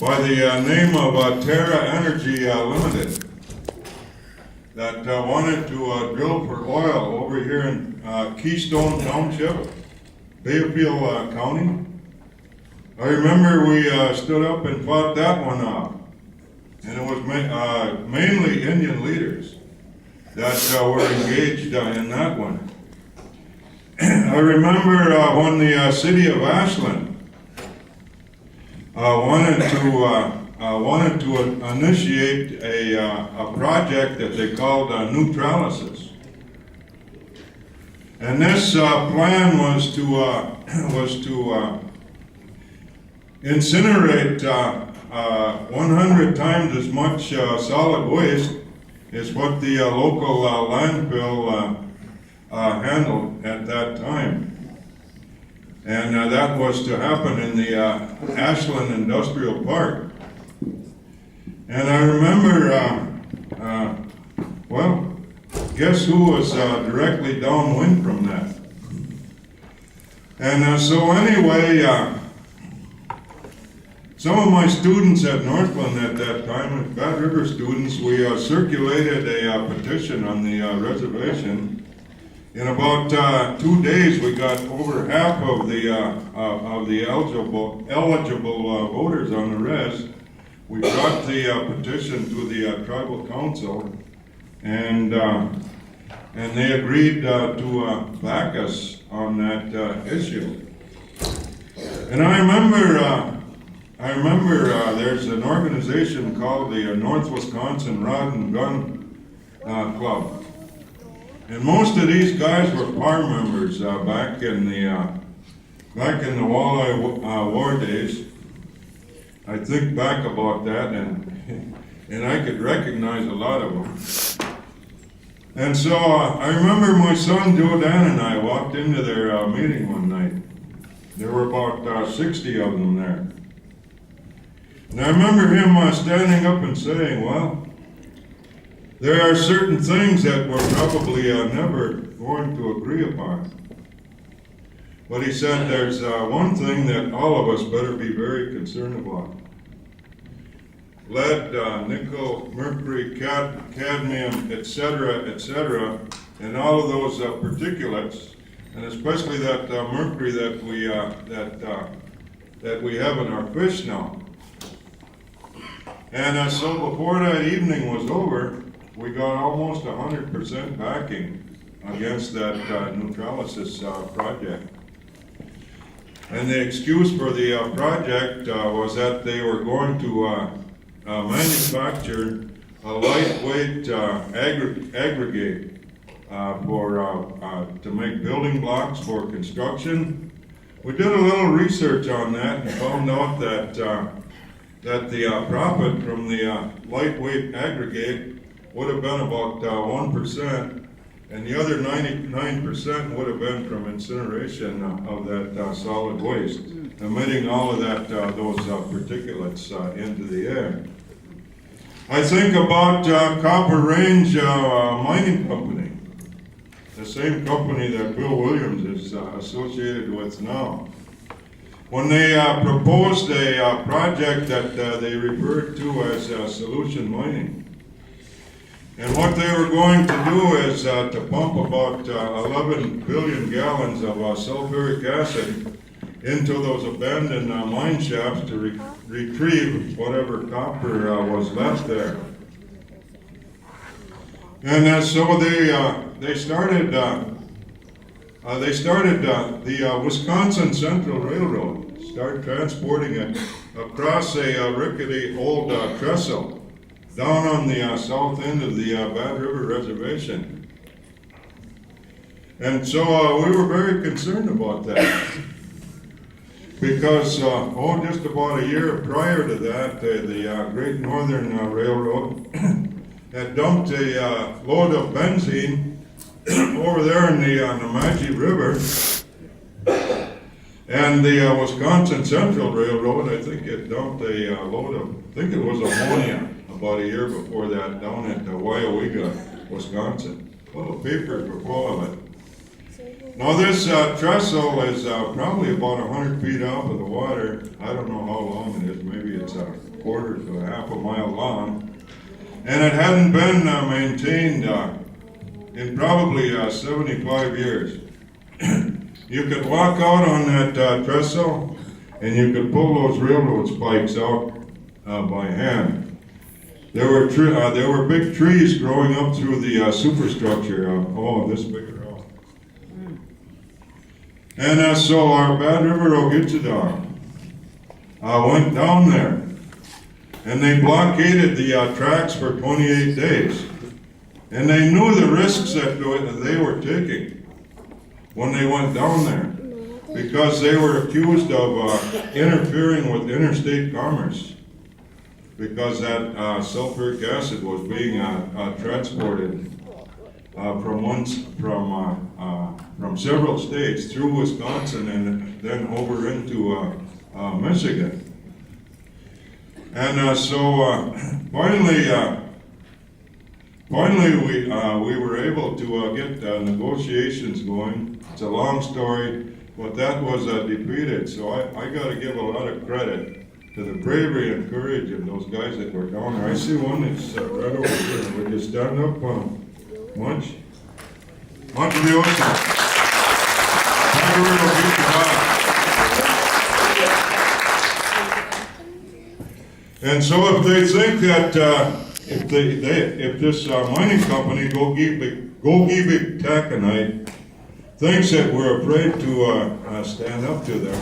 by the name of Terra Energy Limited that wanted to drill for oil over here in Keystone Township, Bayfield County. I remember we stood up and fought that one off, and it was mainly Indian leaders that were engaged in that one. I remember when the city of Ashland wanted to initiate a project that they called neutralysis, and this plan was to incinerate 100 times as much solid waste as what the local landfill handled at that time. And that was to happen in the Ashland Industrial Park. And I remember, well, guess who was directly downwind from that? And so anyway, some of my students at Northland at that time, Bad River students, we circulated a petition on the reservation. In about 2 days, we got over half of the eligible voters on the res. We brought the petition to the tribal council, and they agreed to back us on that issue. And I remember there's an organization called the North Wisconsin Rod and Gun Club. And most of these guys were farm members back in the Walleye War days. I think back about that, and I could recognize a lot of them. And so I remember my son Joe Dan and I walked into their meeting one night. There were about 60 of them there. And I remember him standing up and saying, well, there are certain things that we're probably never going to agree upon. But he said there's one thing that all of us better be very concerned about. Lead, nickel, mercury, cadmium, etc., and all of those particulates, and especially that mercury that we have in our fish now. And so before that evening was over, we got almost 100% backing against that neutralysis project. And the excuse for the project was that they were going to manufacture a lightweight aggregate to make building blocks for construction. We did a little research on that and found out that the profit from the lightweight aggregate would have been about 1%, and the other 99% would have been from incineration of that solid waste, emitting all of those particulates into the air. I think about Copper Range Mining Company, the same company that Bill Williams is associated with now. When they proposed a project that they referred to as solution mining. And what they were going to do is to pump about 11 billion gallons of sulfuric acid into those abandoned mine shafts to retrieve whatever copper was left there. And so they started the Wisconsin Central Railroad, started transporting it across a rickety old trestle down on the south end of the Bad River Reservation. And so we were very concerned about that. Because, just about a year prior to that, the Great Northern Railroad had dumped a load of benzene over there in the Namaji River. And the Wisconsin Central Railroad, I think it dumped a load of, I think it was ammonia about a year before that down at Wyowega, Wisconsin. Well, the papers were full of it. Now this trestle is probably about 100 feet off of the water. I don't know how long it is. Maybe it's quarter to a half a mile long, and it hadn't been maintained in probably 75 years. You could walk out on that trestle, and you could pull those railroad spikes out by hand. There were big trees growing up through the superstructure. This big around. And so our Bad River Ogichidong went down there, and they blockaded the tracks for 28 days. And they knew the risks that they were taking when they went down there, because they were accused of interfering with interstate commerce, because that sulfuric acid was being transported from several states through Wisconsin and then over into Michigan. And so finally we were able to get negotiations going. It's a long story, but that was defeated. So I got to give a lot of credit to the bravery and courage of those guys that were down there. I see one that's right over here. Would you stand up, Munch? Munch of the ocean. And so if they think that if this mining company, Gogebic Taconite, thinks that we're afraid to stand up to them,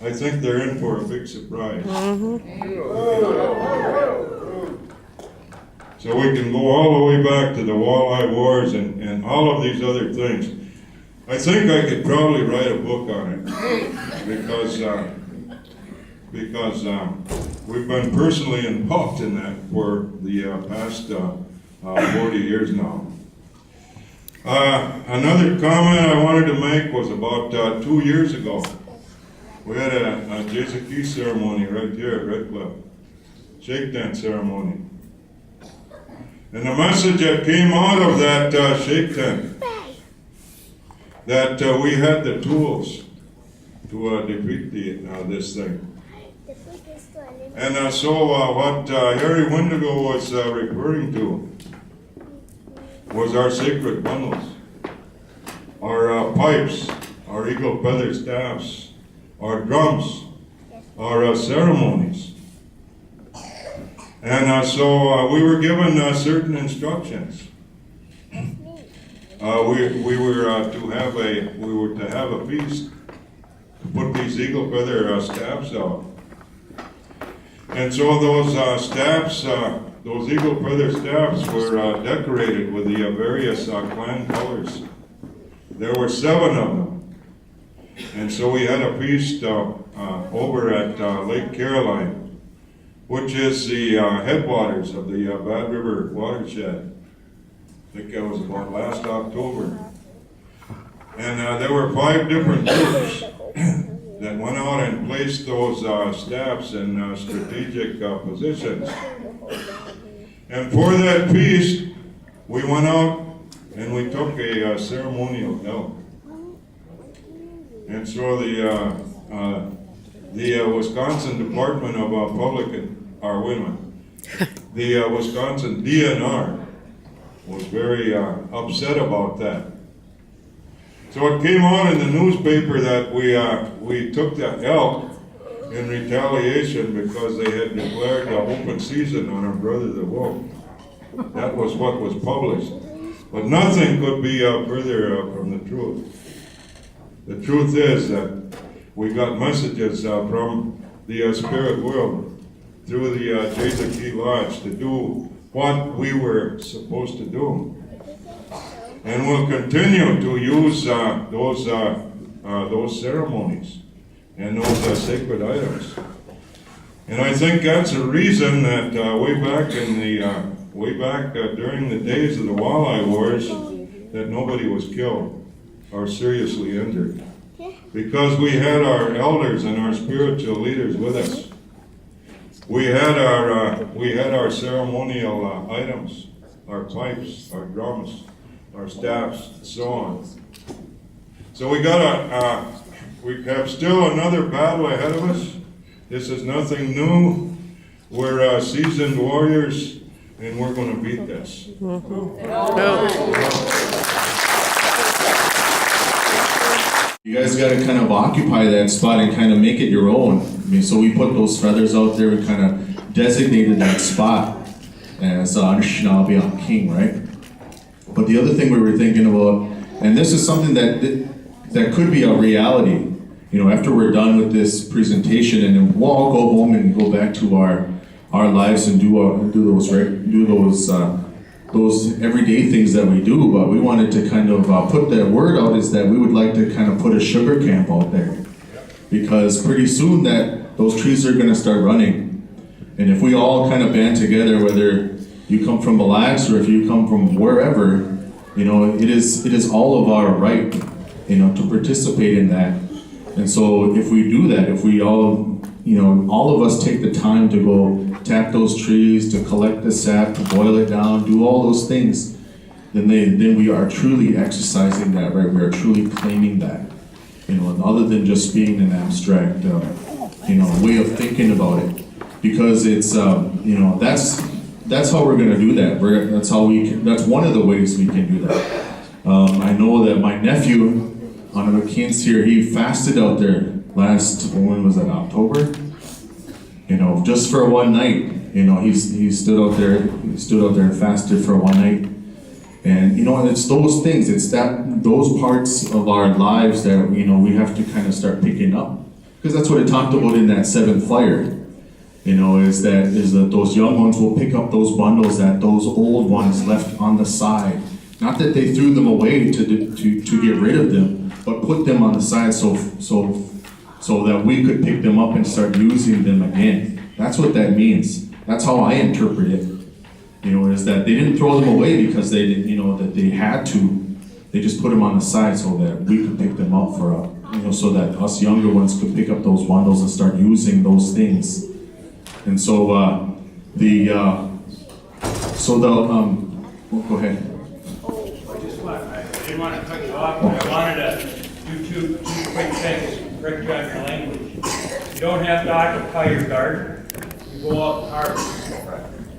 I think they're in for a big surprise. So we can go all the way back to the Walleye Wars and all of these other things. I think I could probably write a book on it because we've been personally involved in that for the past 40 years now. Another comment I wanted to make was about 2 years ago. We had a Jezeki ceremony right here at Red Cliff, shake tent ceremony. And the message that came out of that shake tent, that we had the tools to defeat this thing. And so what Harry Wendigo was referring to was our sacred bundles, our pipes, our eagle feather staffs, our drums, our ceremonies. And so we were given certain instructions. We were to have a feast to put these eagle feather staffs out. And so those staffs, those eagle feather staffs were decorated with the various clan colors. There were 7 of them. And so we had a feast over at Lake Caroline, which is the headwaters of the Bad River watershed. I think that was about last October. And there were 5 different groups that went out and placed those staffs in strategic positions. And for that feast, we went out and we took a ceremonial elk. And so the Wisconsin Department of the Wisconsin DNR was very upset about that. So it came out in the newspaper that we took the elk in retaliation because they had declared an open season on our brother the wolf. That was what was published. But nothing could be further from the truth. The truth is that we got messages from the spirit world through the Jezeki Lodge to do what we were supposed to do. And we'll continue to use those ceremonies and those sacred items. And I think that's a reason that way back during the days of the Walleye Wars, that nobody was killed or seriously injured, because we had our elders and our spiritual leaders with us. We had our ceremonial items, our pipes, our drums, our staffs, and so on. So we have still another battle ahead of us. This is nothing new. We're seasoned warriors, and we're going to beat this. You guys got to kind of occupy that spot and kind of make it your own. I mean, so we put those feathers out there and kind of designated that spot as Anishinaabe King, right? But the other thing we were thinking about, and this is something that could be a reality, you know, after we're done with this presentation, and then we'll all go home and go back to our lives and do those everyday things that we do. But we wanted to kind of put that word out, is that we would like to kind of put a sugar camp out there, because pretty soon that those trees are going to start running. And if we all kind of band together, whether you come from Mille Lacs or if you come from wherever, you know, it is all of our right, you know, to participate in that. And so if we do that, if we all, you know, all of us take the time to go tap those trees, to collect the sap, to boil it down, do all those things, then we are truly exercising that right. We are truly claiming that, you know, other than just being an abstract, you know, way of thinking about it. Because it's, you know, that's how we're going to do that. That's one of the ways we can do that. I know that my nephew, one of the kids here, he fasted out there when was that, October? You know, just for one night. You know, he stood out there and fasted for one night. And you know, and it's those things, it's those parts of our lives that, you know, we have to kind of start picking up. Because that's what it talked about in that seventh fire. You know, is that those young ones will pick up those bundles that those old ones left on the side. Not that they threw them away to get rid of them, but put them on the side so that we could pick them up and start using them again. That's what that means. That's how I interpret it. You know, is that they didn't throw them away because they didn't, you know, that they had to. They just put them on the side so that we could pick them up you know, so that us younger ones could pick up those bundles and start using those things. And so well, go ahead. I didn't want to cut you off, but I wanted to do two quick things, correct you on your language. You don't have to occupy your garden, you go out and harvest.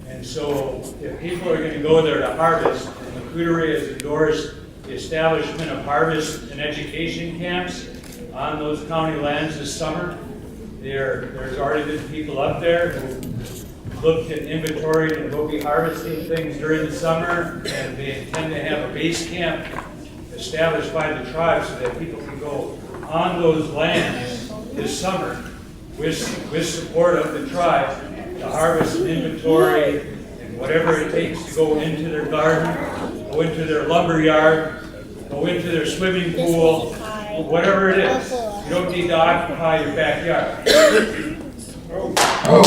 And so if people are going to go there to harvest, and the Cuterie has endorsed the establishment of harvest and education camps on those county lands this summer. There's already been people up there who looked at inventory and will be harvesting things during the summer, and they intend to have a base camp established by the tribe so that people can go on those lands this summer with support of the tribe to harvest and inventory and whatever it takes to go into their garden, go into their lumber yard, go into their swimming pool, whatever it is. You don't need to occupy your backyard. Oh,